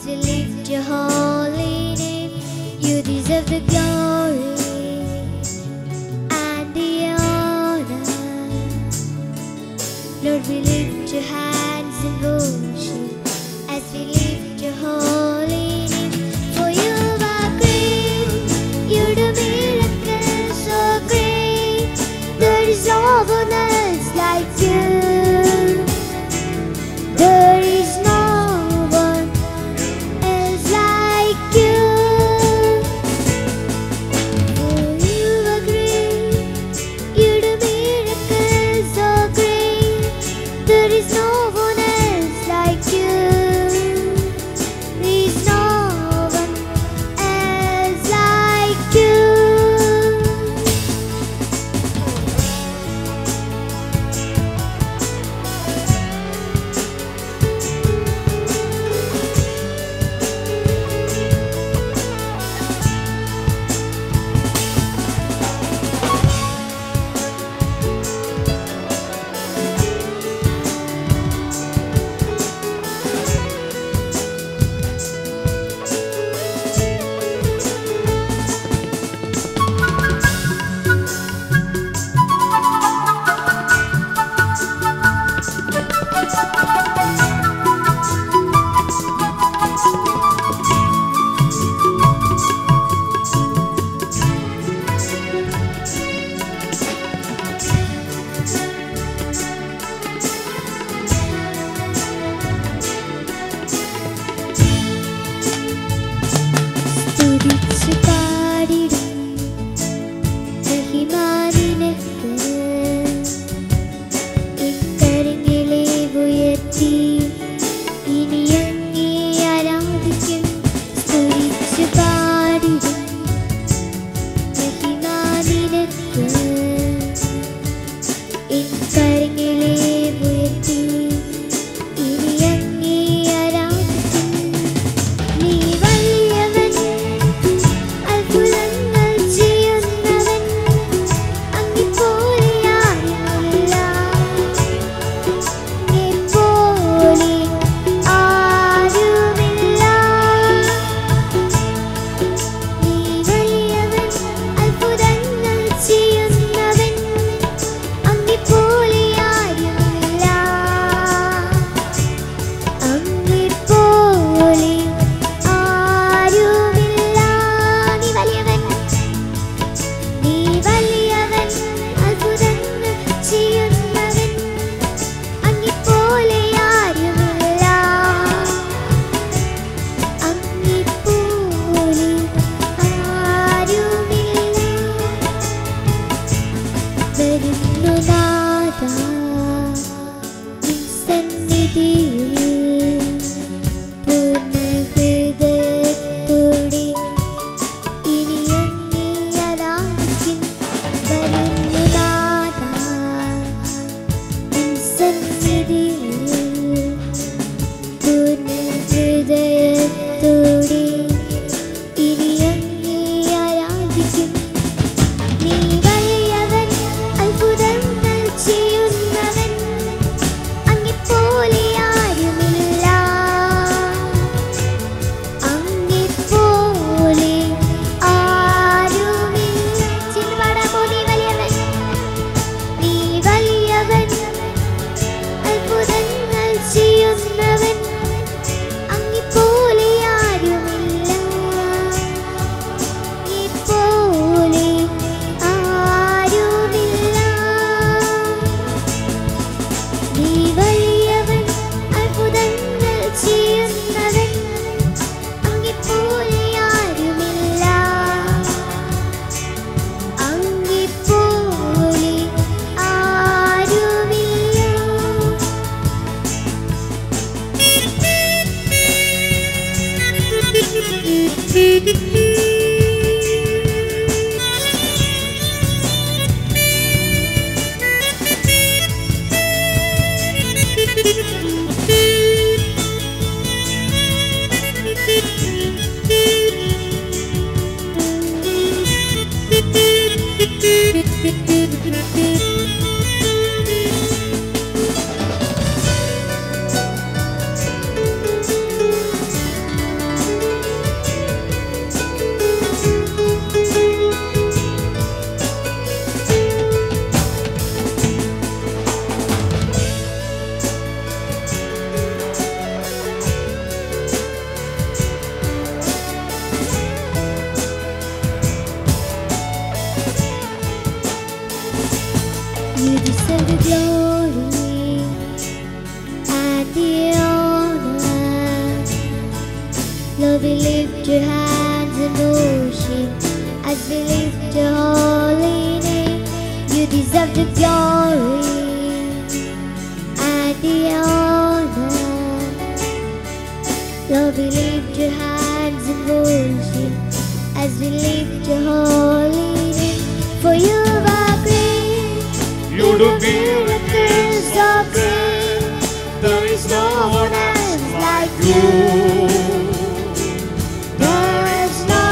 we lift your holy name. You deserve the glory and the honor. Lord, we lift your hands in worship as we lift your holy name. For you are great, you do miracles so great. There is no one else like you. There is no one else like you. For you are great, you do miracles so great. There is no one else like you. There is no one else like you. സ്തുതിച്ചു പാടിടും മഹിമാനിനക്ക് ഇക്കരങ്ങളെ ഉയർത്തി ഇനി അങ്ങേ ആരാധിക്കും. സ്തുതിച്ചു പാടിടും മഹിമാനിനക്ക് ഇക്കരങ്ങളെ ഉയർത്തി ഇനി അങ്ങേ ആരാധിക്കും. നീ വലിയവൻ, അത്ഭുതങ്ങൾ ചെയ്യുന്നവൻ, അങ്ങെപ്പോലെ ആരുമില്ല, അങ്ങെപ്പോലെ ആരുമില്ല. നീ വലിയവൻ, അത്ഭുതങ്ങൾ ചെയ്യുന്നവൻ, അങ്ങെപ്പോലെ You deserve the glory and the honor. Lord, we lift your hands in worship as we lift your holy name. You deserve the glory and the honor. Lord, we lift your hands in worship as we lift your holy name. For you are great, You do miracles so great. There is no one else like you. you. There is no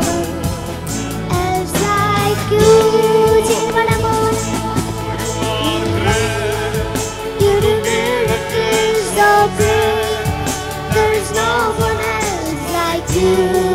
one else like you. Sing one more. You do miracles so great. There is no one else like you.